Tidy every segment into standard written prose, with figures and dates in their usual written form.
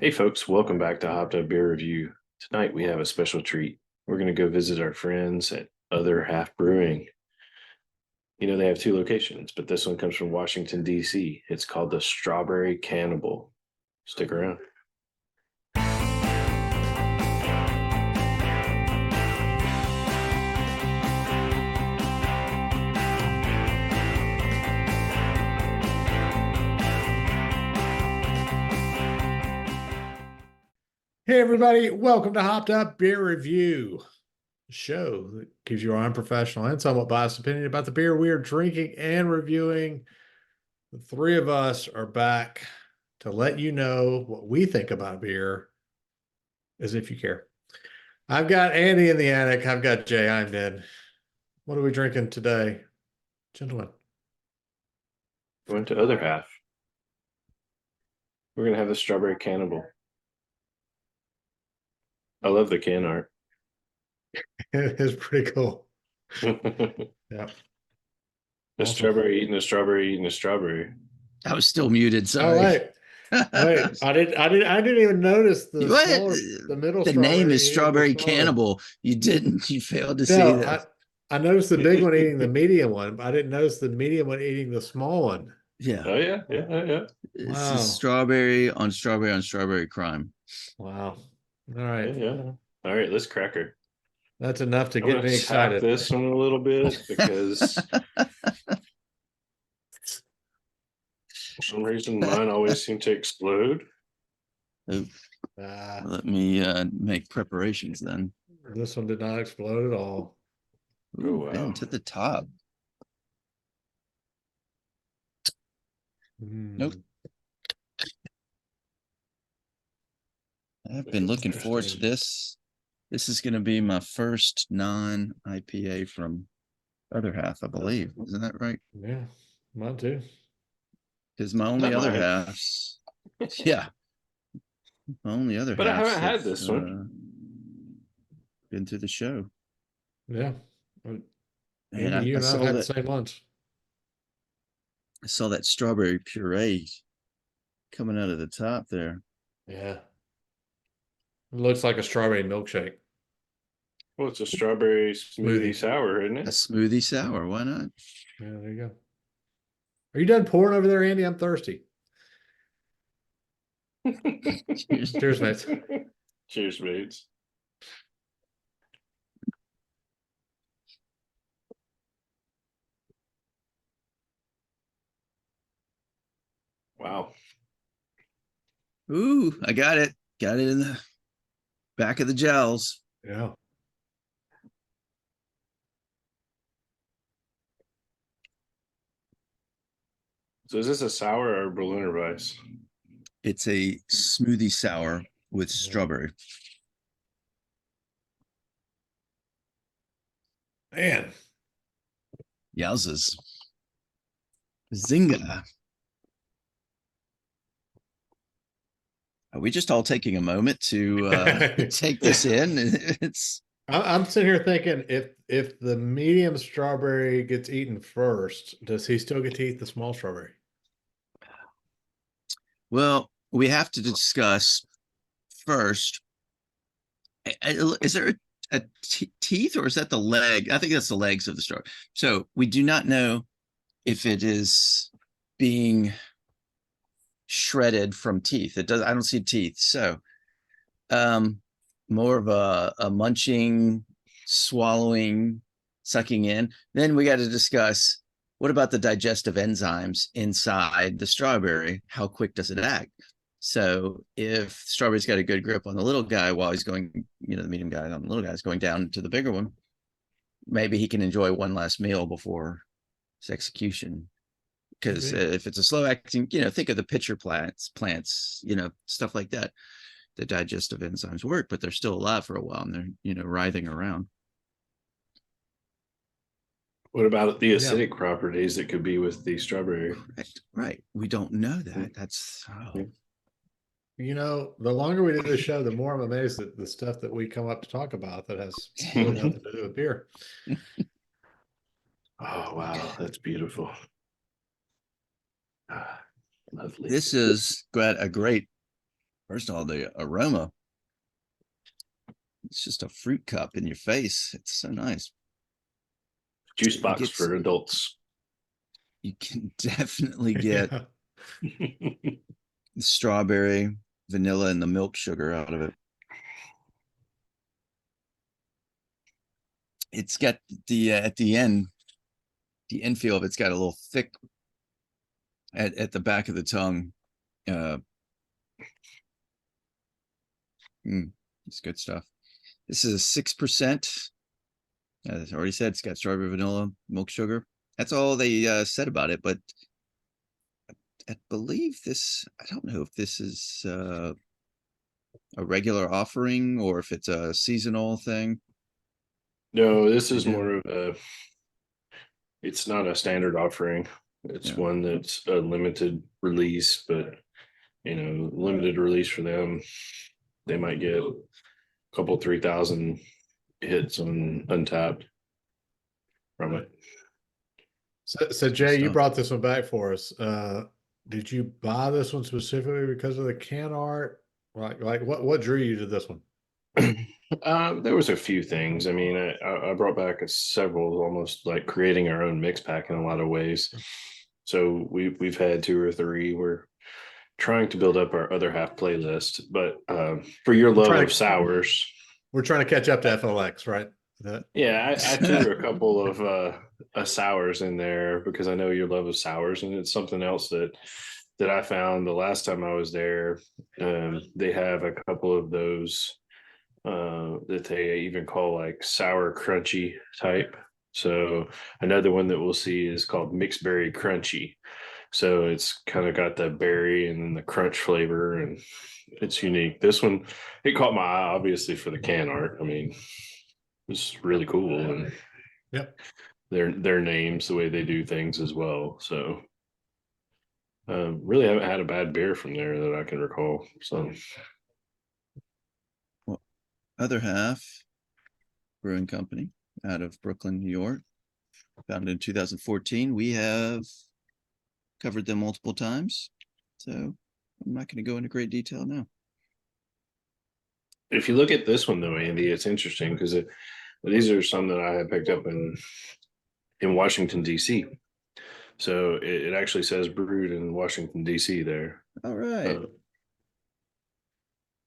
Hey folks, welcome back to Hopped Up Beer Review. Tonight we have a special treat. We're going to go visit our friends at Other Half Brewing. You know, they have two locations, but this one comes from Washington, D.C. It's called the Strawberry Cannibal. Stick around. Hey everybody, welcome to Hopped Up Beer Review, a show that gives you our unprofessional and somewhat biased opinion about the beer we are drinking and reviewing. The three of us are back to let you know what we think about beer, as if you care. I've got Andy in the attic. I've got Jay. I'm Ned. What are we drinking today, gentlemen? Going to Other Half. We're going to have the Strawberry Cannibal. I love the can art. It is pretty cool. The Yeah. strawberry eating the strawberry eating the strawberry. I was still muted. Oh Sorry. wait, I didn't even notice the What? middle The strawberry name is eating the Strawberry small one. Cannibal. You didn't. You failed to see No, this. I noticed the big one eating the medium one, but I didn't notice the medium one eating the small one. Yeah. Oh yeah, yeah. This Wow. is strawberry on strawberry on strawberry crime. Wow. All right. Yeah. All right, let's crack her. That's enough to I'm get gonna me tap excited. this one a little bit because for some reason mine always seem to explode. Let me make preparations then. This one did not explode at all. Oh, Ooh, wow. bend to the top. Nope. I've been looking forward to this. This is going to be my first non-IPA from Other Half, I believe. Isn't that right? Yeah, mine too. Because my only Not other mine. halves, yeah, my only other But I halves haven't had this one. been to the show. Yeah. And Andy, you I and I saw have had the that same lunch. I saw that strawberry puree coming out of the top there. Yeah. It looks like a strawberry milkshake. Well, it's a strawberry smoothie sour, isn't A it? smoothie sour, why not? Yeah, there you go. Are you done pouring over there, Andy? I'm thirsty. Cheers, mates. Cheers, mates. Wow. Ooh, I got it. Got it in the back of the gels. Yeah. So is this a sour or Berliner Weiss? It's a smoothie sour with strawberry. Man. Yowzas. Zinga. Are we just all taking a moment to take this in? It's I'm sitting here thinking if the medium strawberry gets eaten first, does he still get to eat the small strawberry? well, we have to discuss first. Is there a teeth or is that the leg? I think that's the legs of the strawberry. So we do not know if it is being shredded from teeth. It does. I don't see teeth. So more of a munching, swallowing, sucking in. Then we got to discuss what about the digestive enzymes inside the strawberry? How quick does it act? So if strawberry's got a good grip on the little guy while he's going, the medium guy on the little guy is going down to the bigger one, maybe he can enjoy one last meal before his execution. Because if it's a slow acting, think of the pitcher plants, stuff like that. The digestive enzymes work, but they're still alive for a while and they're, writhing around. What about the acidic properties that could be with the strawberry? Correct. Right. We don't know that. That's the longer we do the show, the more I'm amazed at the stuff that we come up to talk about that has really nothing to do with beer. Oh, wow. That's beautiful. Lovely. This is a great First of all, the aroma. It's just a fruit cup in your face. It's so nice. Juice You box get for adults. You can definitely get Yeah. the strawberry, vanilla, and the milk sugar out of it. It's got the at the end feel of it's got a little thick at the back of the tongue. It's good stuff. This is a 6%. As I already said, it's got strawberry, vanilla, milk sugar. That's all they said about it. But I believe this. I don't know if this is a regular offering or if it's a seasonal thing. No, this is Yeah. more of a. It's not a standard offering. It's one that's a limited release, but limited release for them. They might get a couple 3,000 hits on Untapped from it. So Jay, you brought this one back for us. Did you buy this one specifically because of the can art? Like what drew you to this one? There was a few things. I mean, I brought back several, almost like creating our own mix pack in a lot of ways. So we've had 2 or 3. We're trying to build up our other half playlist, but for your love of sours, we're trying to catch up to FLX, right? Yeah, I threw a couple of sours in there because I know your love of sours, and it's something else that I found the last time I was there. They have a couple of those that they even call like sour crunchy type. So another one that we'll see is called mixed berry crunchy. So it's kind of got the berry and then the crunch flavor, and it's unique. This one, it caught my eye obviously for the can art. I mean, it's really cool, and yep, their names, the way they do things as well. So really haven't had a bad beer from there that I can recall. So Well, Other Half Brewing Company out of Brooklyn, New York, founded in 2014. We have covered them multiple times, so I'm not going to go into great detail now. if you look at this one though, Andy, it's interesting because these are some that I had picked up in Washington D.C. So it actually says brewed in Washington D.C. there. All right.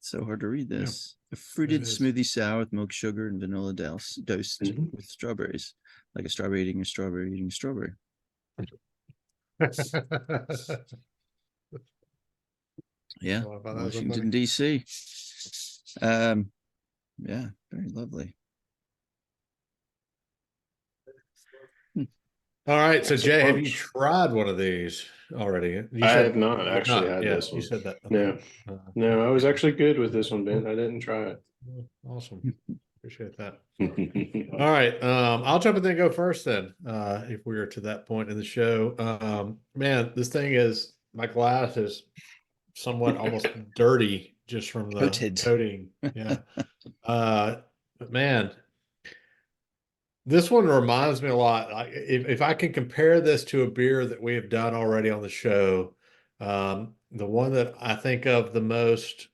So hard to read this. Yeah, a fruited smoothie sour with milk sugar and vanilla dosed with strawberries, like a strawberry eating a strawberry eating a strawberry. Yeah, Washington D.C. Yeah, very lovely. All right, so Jay, have you tried one of these already? I have not actually had this one. You said that. Okay. No, I was actually good with this one, Ben. I didn't try it. Awesome. Appreciate that. All right. I'll jump in and go first then, if we are to that point in the show. Man, this thing is, my glass is somewhat almost dirty just from the coating. Yeah. But man, this one reminds me a lot. If I can compare this to a beer that we have done already on the show, the one that I think of the most,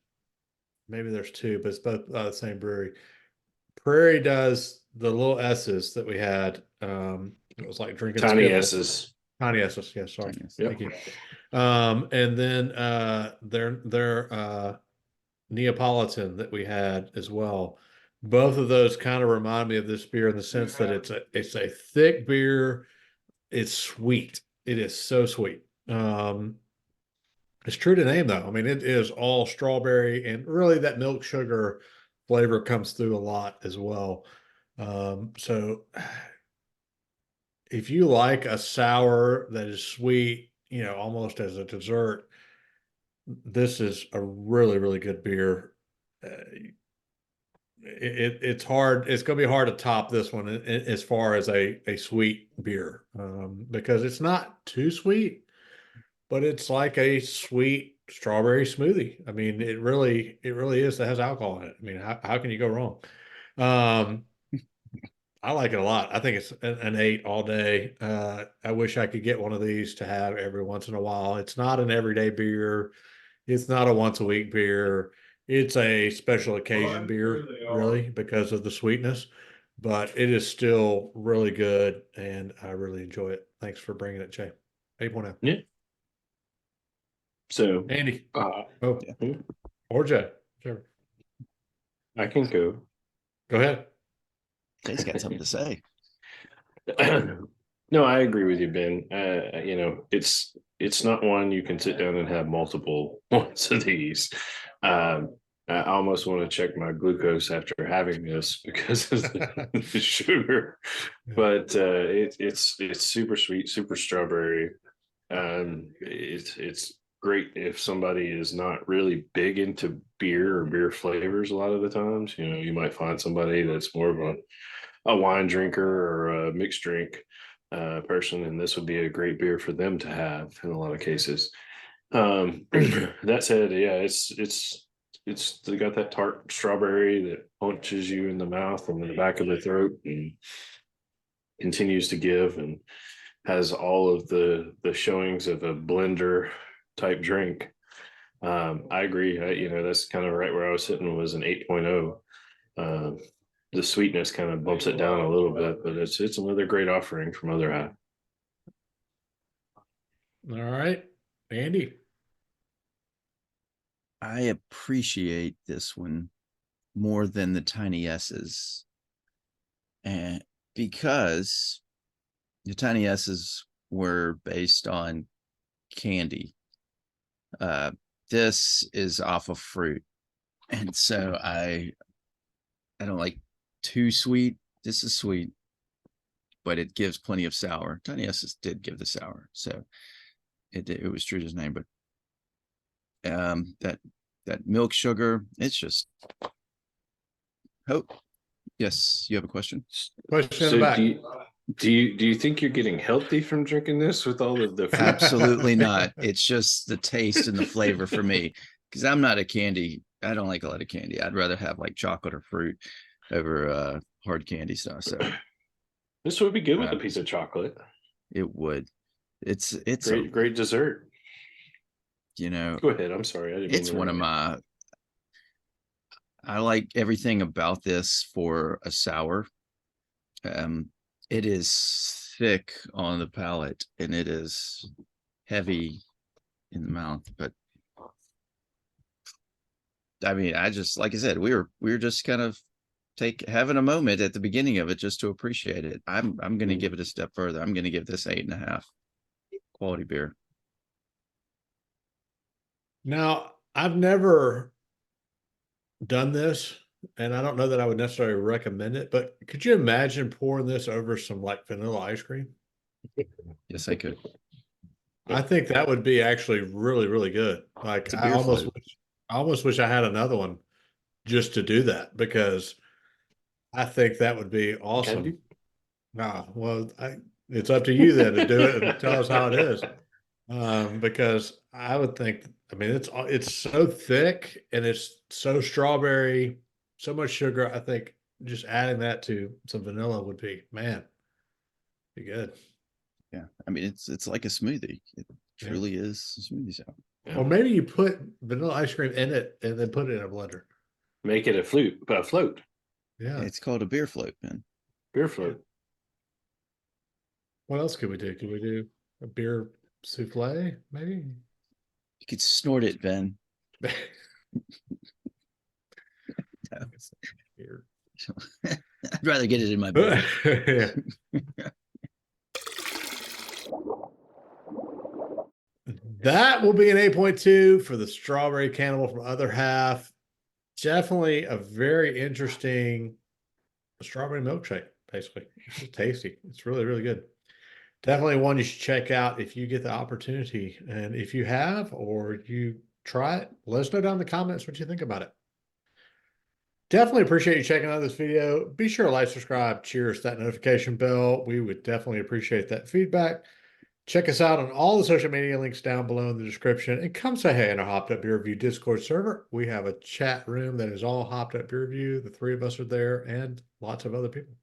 maybe there's 2, but it's both the same brewery. Prairie does the little S's that we had. It was like drinking Tiny Skittles. S's. Tiny S's. Yeah, sorry. Yep. Thank you. And then their Neapolitan that we had as well. Both of those kind of remind me of this beer in the sense that it's a thick beer. It's sweet. It is so sweet. It's true to name though. I mean, it is all strawberry, and really that milk sugar flavor comes through a lot as well. So if you like a sour that is sweet, almost as a dessert, this is a really, really good beer. It's hard. It's going to be hard to top this one as far as a sweet beer, because it's not too sweet, but it's like a sweet strawberry smoothie. I mean, it really is. It has alcohol in it. I mean, how can you go wrong? I like it a lot. I think it's an 8 all day. I wish I could get one of these to have every once in a while. It's not an everyday beer. It's not a once a week beer. It's a special occasion beer, really, because of the sweetness, but it is still really good and I really enjoy it. Thanks for bringing it, Jay. 8.0. Yeah. So, Andy. uh, Oh, or Jay. Sure. I can go. Go ahead. Jay's got something to say. No, I agree with you, Ben. It's not one you can sit down and have multiple ones of these. I almost want to check my glucose after having this because of the sugar, but it's super sweet, super strawberry. It's great if somebody is not really big into beer or beer flavors. A lot of the times, you might find somebody that's more of a wine drinker or a mixed drink person, and this would be a great beer for them to have in a lot of cases. That said, yeah, it's they got that tart strawberry that punches you in the mouth and in the back of the throat and continues to give and has all of the showings of a blender type drink. I agree. That's kind of right where I was sitting, was an 8.0. The sweetness kind of bumps it down a little bit, but it's another great offering from Other Half. All right. Andy. I appreciate this one more than the Tiny S's, and because the Tiny S's were based on candy. This is off of fruit, and so I don't like too sweet. This is sweet, but it gives plenty of sour. Tiny S's did give the sour, so it was true to his name. But that milk sugar, it's just. Oh, yes, you have a question? Question in So the back. do you think you're getting healthy from drinking this with all of the fruit? Absolutely not. It's just the taste and the flavor for me, because I'm not a candy. I don't like a lot of candy. I'd rather have like chocolate or fruit over hard candy stuff. So This would be good with a piece of chocolate. it would. It's Great dessert. Go ahead. I'm sorry. I didn't it's mean to one of interrupt. I like everything about this for a sour. It is thick on the palate and it is heavy in the mouth, but I mean, I just, like I said, we were just kind of having a moment at the beginning of it just to appreciate it. I'm going to give it a step further. I'm going to give this 8.5. Quality beer. Now, I've never done this, and I don't know that I would necessarily recommend it, but could you imagine pouring this over some like vanilla ice cream? Yes, I could. I think that would be actually really, really good. Like It's a beer float. I almost wish I had another one just to do that, because I think that would be awesome. Well, it's up to you then to do it and tell us how it is. Because I would think, I mean, it's so thick and it's so strawberry, so much sugar. I think just adding that to some vanilla would be, man, be good. Yeah, I mean, it's like a smoothie. It truly is a smoothie sour. Yeah. Or maybe you put vanilla ice cream in it and then put it in a blender. Make it a float. Yeah. It's called a beer float, man. Beer float. What else could we do? Could we do a beer souffle, maybe? You could snort it, Ben. I'd rather get it in my beer. That will be an 8.2 for the strawberry cannibal from Other Half. Definitely a very interesting strawberry milkshake, basically. It's tasty. It's really, really good. Definitely one you should check out if you get the opportunity. And if you have, or you try it, let us know down in the comments what you think about it. Definitely appreciate you checking out this video. Be sure to like, subscribe, cheers, that notification bell. We would definitely appreciate that feedback. Check us out on all the social media links down below in the description. And come say hey in our Hopped Up Beer Review Discord server. We have a chat room that is all Hopped Up Beer Review. The three of us are there and lots of other people.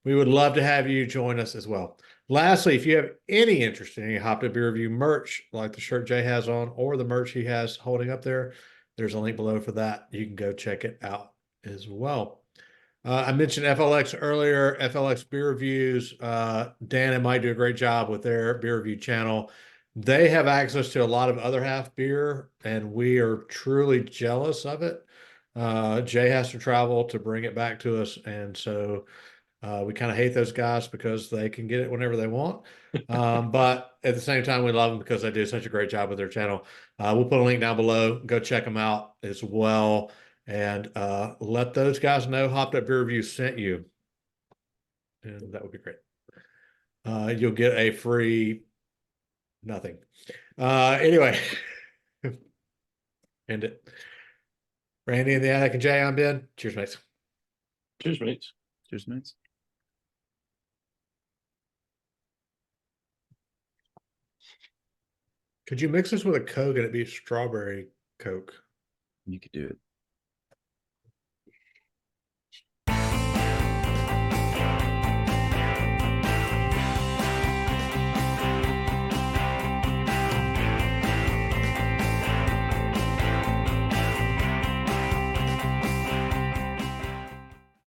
We would love to have you join us as well. Lastly, if you have any interest in any Hopped Up Beer Review merch, like the shirt Jay has on or the merch he has holding up there, there's a link below for that. You can go check it out as well. I mentioned FLX earlier, FLX Beer Reviews. Dan and Mike do a great job with their beer review channel. They have access to a lot of other half beer, and we are truly jealous of it. Jay has to travel to bring it back to us, and so we kind of hate those guys because they can get it whenever they want. But at the same time, we love them because they do such a great job with their channel. We'll put a link down below. Go check them out as well. And let those guys know Hopped Up Beer Review sent you. And that would be great. You'll get a free nothing. Anyway, end it. Randy in the attic and Jay, I'm Ben. Cheers, mates. Cheers, mates. Cheers, mates. Could you mix this with a Coke and it'd be strawberry Coke? You could do it.